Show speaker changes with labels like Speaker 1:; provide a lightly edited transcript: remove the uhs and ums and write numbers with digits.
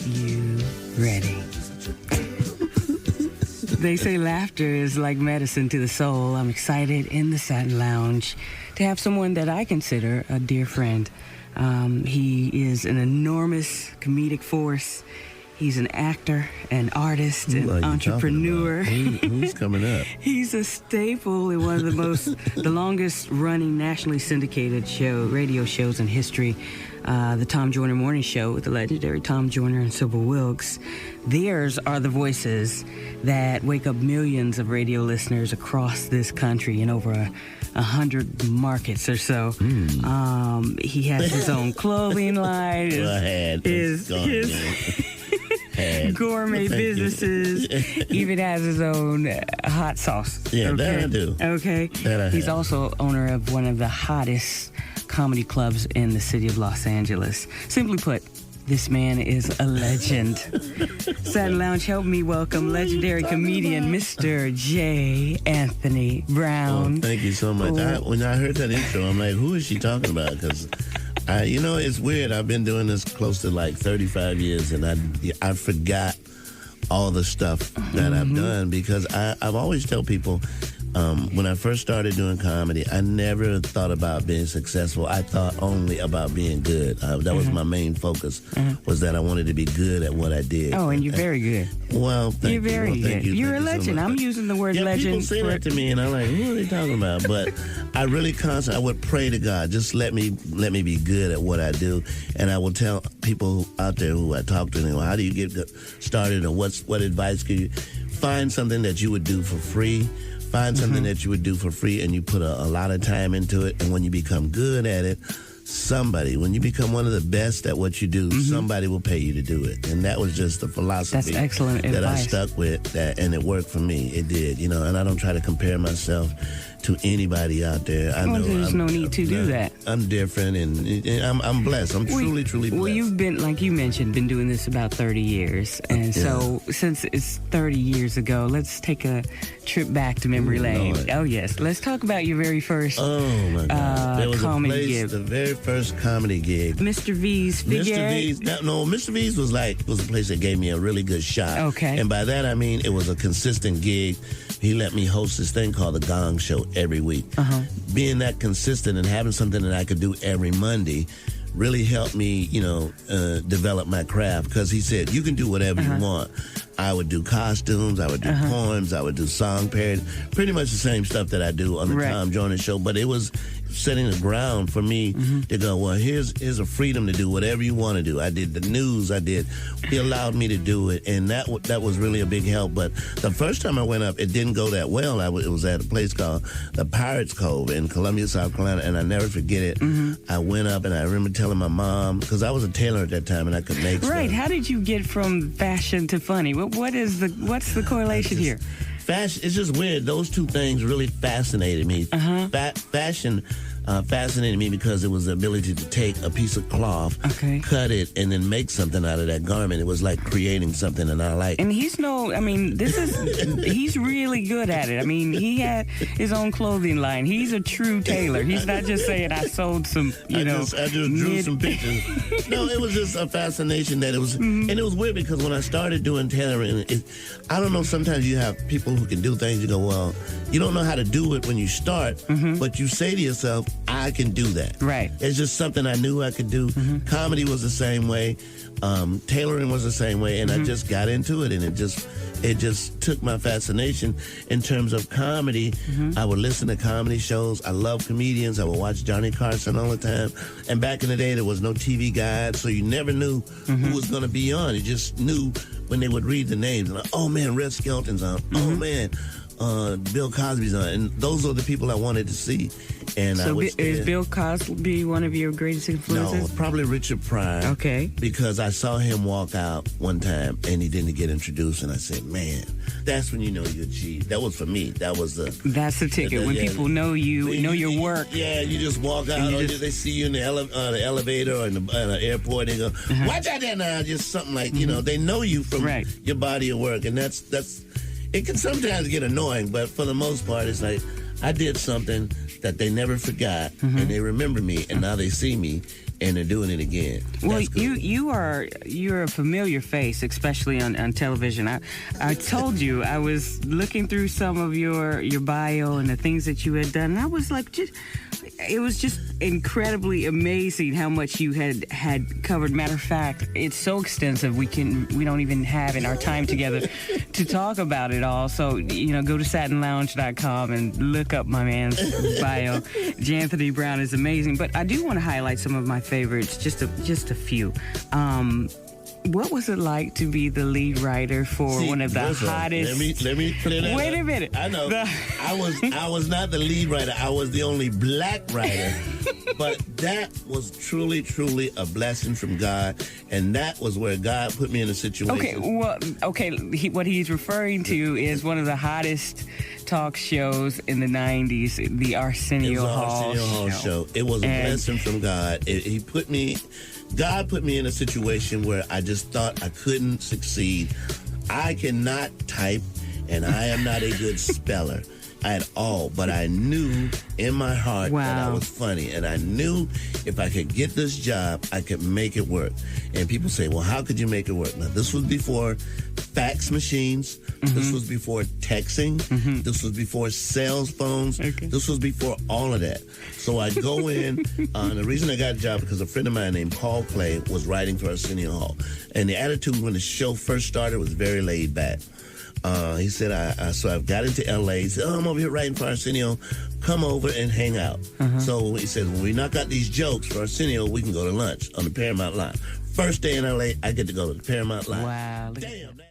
Speaker 1: you ready? They say laughter is like medicine to the soul. I'm excited in the Satin Lounge to have someone that I consider a dear friend. He is an enormous comedic force. He's an actor, an artist, an entrepreneur.
Speaker 2: Who's coming up?
Speaker 1: He's a staple in one of the longest-running nationally syndicated radio shows in history, the Tom Joyner Morning Show with the legendary Tom Joyner and Sybil Wilkes. Theirs are the voices that wake up millions of radio listeners across this country in over 100 markets or so. He has his own clothing line. His gourmet businesses. Even has his own hot sauce.
Speaker 2: Yeah, that I do.
Speaker 1: Okay. He's also owner of one of the hottest comedy clubs in the city of Los Angeles. Simply put, this man is a legend. Satin Lounge, help me welcome legendary comedian Mr. J. Anthony Brown.
Speaker 2: Oh, thank you so much. When I heard that intro, I'm like, who is she talking about? Because it's weird. I've been doing this close to like 35 years, and I forgot all the stuff that I've done, because I've always tell people, when I first started doing comedy, I never thought about being successful. I thought only about being good. That was my main focus, was that I wanted to be good at what I did.
Speaker 1: Oh, and you're very good.
Speaker 2: Well, thank you.
Speaker 1: You're very good. You're a legend. So I'm using the word legend.
Speaker 2: People say that to me, and I'm like, who are they talking about? But I really I would pray to God, just let me be good at what I do. And I will tell people out there who I talk to, how do you get started, and what advice can you find? Something that you would do for free. Find something that you would do for free, and you put a lot of time into it. And when you become good at it, when you become one of the best at what you do, somebody will pay you to do it. And that was just the philosophy.
Speaker 1: That's excellent
Speaker 2: that
Speaker 1: advice.
Speaker 2: I stuck with, and it worked for me. It did, and I don't try to compare myself to anybody out there. I know
Speaker 1: there's no need to do that.
Speaker 2: I'm different, and I'm blessed. I'm truly blessed.
Speaker 1: Well, you've been, like you mentioned, been doing this about 30 years. And so since it's 30 years ago, let's take a trip back to memory lane.
Speaker 2: Lord.
Speaker 1: Oh, yes. Let's talk about your very first
Speaker 2: there was
Speaker 1: comedy gig.
Speaker 2: The very first comedy gig.
Speaker 1: Mr. V's Figure.
Speaker 2: Mr. V's was a place that gave me a really good shot.
Speaker 1: Okay.
Speaker 2: And by that, I mean it was a consistent gig. He let me host this thing called The Gong Show every week. Being that consistent and having something that I could do every Monday really helped me, develop my craft, because he said, you can do whatever you want. I would do costumes, I would do poems, I would do song parodies, pretty much the same stuff that I do on the Tom Joyner Show, but it was setting the ground for me to go, well, here's a freedom to do whatever you want to do. I did the news, he allowed me to do it, and that was really a big help. But the first time I went up, it didn't go that well. It was at a place called the Pirates Cove in Columbia, South Carolina, and I never forget it. I went up, and I remember telling my mom, because I was a tailor at that time, and I could make stuff.
Speaker 1: Right. How did you get from fashion to funny? What's the correlation here?
Speaker 2: Fashion, it's just weird. Those two things really fascinated me. Fashion fascinated me because it was the ability to take a piece of cloth, cut it, and then make something out of that garment. It was like creating something, and I like.
Speaker 1: And he's really good at it. I mean, he had his own clothing line. He's a true tailor. He's not just saying, I sold some, I just
Speaker 2: drew some pictures. No, it was just a fascination that it was, and it was weird because when I started doing tailoring, I don't know, sometimes you have people who can do things, you go, well, you don't know how to do it when you start, but you say to yourself, I can do that.
Speaker 1: Right.
Speaker 2: It's just something I knew I could do. Comedy was the same way. Tailoring was the same way, and I just got into it, and it just took my fascination in terms of comedy. I would listen to comedy shows. I love comedians. I would watch Johnny Carson all the time. And back in the day, there was no TV guide, so you never knew who was going to be on. You just knew when they would read the names. And like, oh, man, Red Skelton's on. Oh, man, Bill Cosby's on. And those are the people I wanted to see. And
Speaker 1: so is Bill Cosby one of your greatest influences?
Speaker 2: No, probably Richard Pryor.
Speaker 1: Okay.
Speaker 2: Because I saw him walk out one time and he didn't get introduced, and I said, man, that's when you know you achieved. That was for me. That's the
Speaker 1: ticket. When people know you, know your work.
Speaker 2: Yeah, you just walk out, or they see you in the elevator or in the airport, they go, watch out there now, just something like, they know you from your body of work. And that's it can sometimes get annoying, but for the most part, it's like, I did something that they never forgot, and they remember me, and now they see me, and they're doing it again.
Speaker 1: Well,
Speaker 2: That's cool.
Speaker 1: you're a familiar face, especially on television. I told you I was looking through some of your bio and the things that you had done, and I was like, it was just incredibly amazing how much you had covered. Matter of fact, it's so extensive we don't even have in our time together to talk about it all. So go to SatinLounge.com and look up my man's bio. J'Anthony Brown is amazing, but I do want to highlight some of my favorites, just a few. What was it like to be the lead writer for one of the hottest?
Speaker 2: Let me clear that
Speaker 1: Wait
Speaker 2: up.
Speaker 1: a minute.
Speaker 2: I know. I was not the lead writer. I was the only black writer. But that was truly, truly a blessing from God, and that was where God put me in a situation.
Speaker 1: What he's referring to is one of the hottest talk shows in the 90s, the Arsenio Hall show.
Speaker 2: It was a blessing from God. God put me in a situation where I just thought I couldn't succeed. I cannot type, and I am not a good speller at all. But I knew in my heart that I was funny, and I knew if I could get this job, I could make it work. And people say, well, how could you make it work? Now, this was before fax machines. Mm-hmm. This was before texting. Mm-hmm. This was before cell phones. Okay. This was before all of that. So I go in, and the reason I got a job because a friend of mine named Paul Clay was writing for Arsenio Hall. And the attitude when the show first started was very laid back. He said, so I got into L.A. He said, I'm over here writing for Arsenio. Come over and hang out. Uh-huh. So he said, when we knock out these jokes for Arsenio, we can go to lunch on the Paramount line. First day in L.A., I get to go to the Paramount line.
Speaker 1: Wow.
Speaker 2: Damn.